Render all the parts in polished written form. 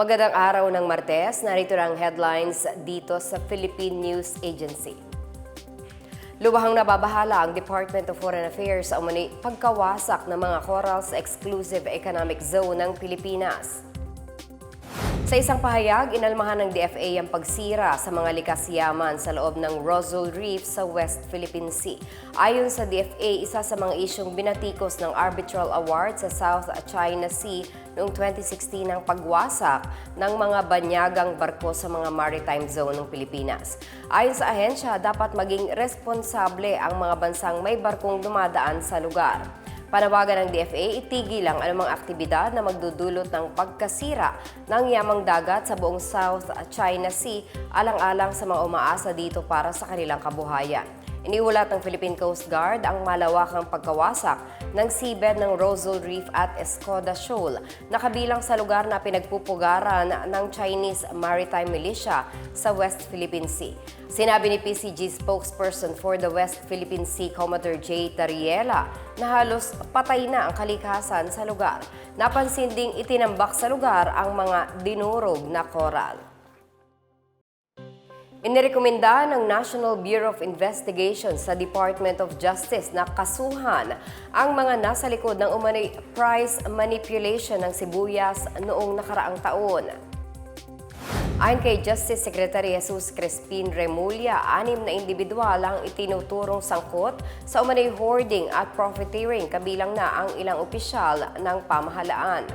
Magandang araw ng Martes, narito ang headlines dito sa Philippine News Agency. Lubhang nababahala ang Department of Foreign Affairs sa umano'y pagkawasak ng mga coral sa Exclusive Economic Zone ng Pilipinas. Sa isang pahayag, inalmahan ng DFA ang pagsira sa mga likas yaman sa loob ng Rosal Reef sa West Philippine Sea. Ayon sa DFA, isa sa mga isyong binatikos ng Arbitral Award sa South China Sea noong 2016 ang pagwasak ng mga banyagang barko sa mga maritime zone ng Pilipinas. Ayon sa ahensya, dapat maging responsable ang mga bansang may barkong dumadaan sa lugar. Panawagan ng DFA, itigil ang anumang aktibidad na magdudulot ng pagkasira ng yamang dagat sa buong South China Sea alang-alang sa mga umaasa dito para sa kanilang kabuhayan. Iniulat ng Philippine Coast Guard ang malawakang pagkawasak ng seabed ng Rosal Reef at Escoda Shoal na kabilang sa lugar na pinagpupugaran ng Chinese Maritime Militia sa West Philippine Sea. Sinabi ni PCG spokesperson for the West Philippine Sea, Commodore J. Tariela, na halos patay na ang kalikasan sa lugar. Napansin ding itinambak sa lugar ang mga dinurog na coral. Inirekomenda ng National Bureau of Investigation sa Department of Justice na kasuhan ang mga nasa likod ng umano'y price manipulation ng sibuyas noong nakaraang taon. Ayon kay Justice Secretary Jesus Crispin Remulla, 6 na individual ang itinuturong sangkot sa umano'y hoarding at profiteering, kabilang na ang ilang opisyal ng pamahalaan.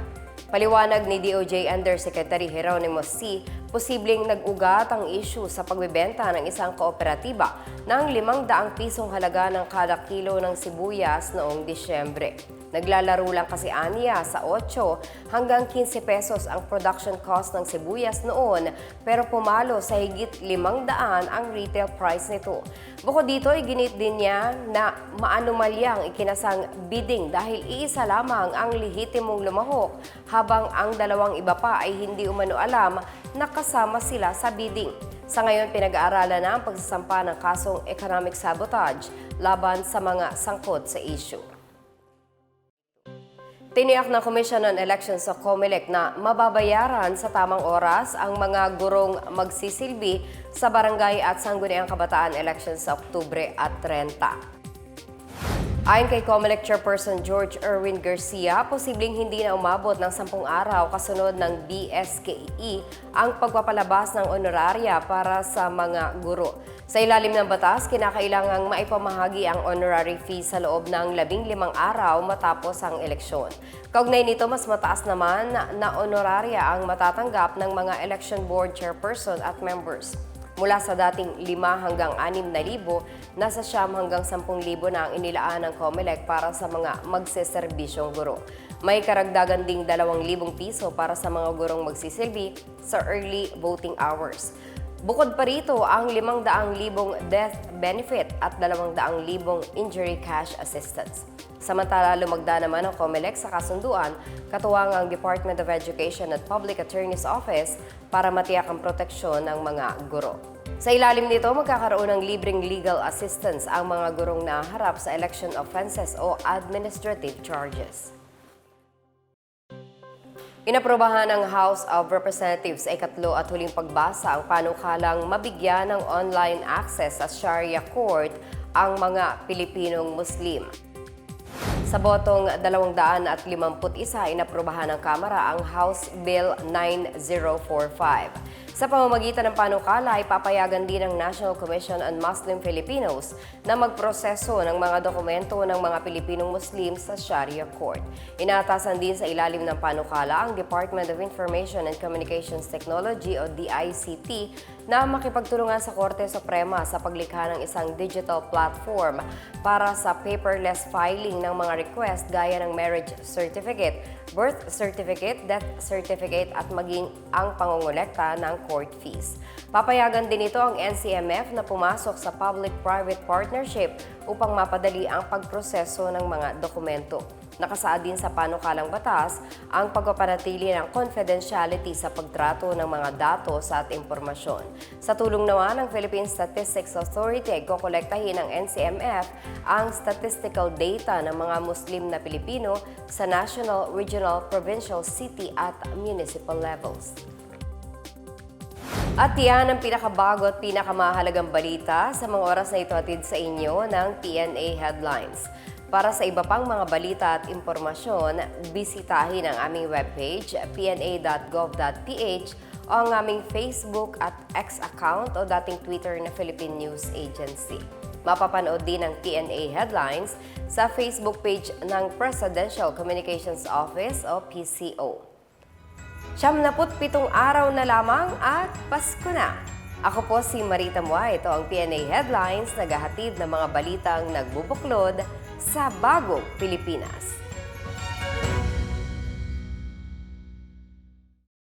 Paliwanag ni DOJ Undersecretary Jeronimo C., posibleng nag-ugat ang issue sa pagbebenta ng isang kooperatiba ng 500 pisong halaga ng kada kilo ng sibuyas noong Disyembre. Naglalaro lang kasi aniya sa 8 hanggang 15 pesos ang production cost ng sibuyas noon, pero pumalo sa higit 500 ang retail price nito. Bukod dito, iginit din niya na maanumalyang ikinasang bidding dahil iisa lamang ang lehitimong lumahok, habang ang dalawang iba pa ay hindi umano alam na kasama sila sa bidding. Sa ngayon, pinag-aaralan na ang pagsasampa ng kasong economic sabotage laban sa mga sangkot sa issue. Tiniyak ng Commission on Elections sa COMELEC na mababayaran sa tamang oras ang mga gurong magsisilbi sa barangay at sangguniang kabataan elections sa Oktubre at 30. Ayon kay COMELEC Chairperson George Erwin Garcia, posibleng hindi na umabot ng 10 araw kasunod ng BSKE ang pagpapalabas ng honoraria para sa mga guro. Sa ilalim ng batas, kinakailangang maipamahagi ang honorary fee sa loob ng 15 araw matapos ang eleksyon. Kaugnay nito, mas mataas naman na honoraria ang matatanggap ng mga election board chairperson at members. Mula sa dating 5 hanggang 6,000, nasa 9 hanggang 10,000 na ang inilaan ng COMELEC para sa mga magseserbisyong guro. May karagdagan ding 2,000 piso para sa mga gurong magsisilbi sa early voting hours. Bukod pa rito ang 500,000 death benefit at 200,000 injury cash assistance. Samantala, lumagda naman ang COMELEC sa kasunduan katuwang ang Department of Education at Public Attorney's Office para matiyak ang proteksyon ng mga guro. Sa ilalim nito, magkakaroon ng libreng legal assistance ang mga gurong naharap sa election offenses o administrative charges. Inaprobahan ng House of Representatives sa ikatlo at huling pagbasa ang panukalang mabigyan ng online access sa Sharia Court ang mga Pilipinong Muslim. Sa botong 251, inaprobahan ng Kamara ang House Bill 9045. Sa pamamagitan ng panukala, ipapayagan din ng National Commission on Muslim Filipinos na magproseso ng mga dokumento ng mga Pilipinong Muslim sa Sharia Court. Inaatasan din sa ilalim ng panukala ang Department of Information and Communications Technology o DICT na makipagtulungan sa Korte Suprema sa paglikha ng isang digital platform para sa paperless filing ng mga request gaya ng marriage certificate, birth certificate, death certificate at maging ang pangongolekta ng court fees. Papayagan din ito ang NCMF na pumasok sa public-private partnership upang mapadali ang pagproseso ng mga dokumento. Nakasaad din sa panukalang batas ang pagpapanatili ng confidentiality sa pagtrato ng mga datos at impormasyon. Sa tulong naman ng Philippine Statistics Authority, kokolektahin ng NCMF ang statistical data ng mga Muslim na Pilipino sa national, regional, provincial, city at municipal levels. At yan ang pinakabago at pinakamahalagang balita sa mga oras na ito hatid sa inyo ng PNA Headlines. Para sa iba pang mga balita at impormasyon, bisitahin ang aming webpage pna.gov.ph o ang aming Facebook at X account o dating Twitter na Philippine News Agency. Mapapanood din ang PNA Headlines sa Facebook page ng Presidential Communications Office o PCO. 77 araw na lamang at Pasko na. Ako po si Marita Mua. Ito ang PNA Headlines, naghahatid ng mga balitang nagbubuklod sa bagong Pilipinas.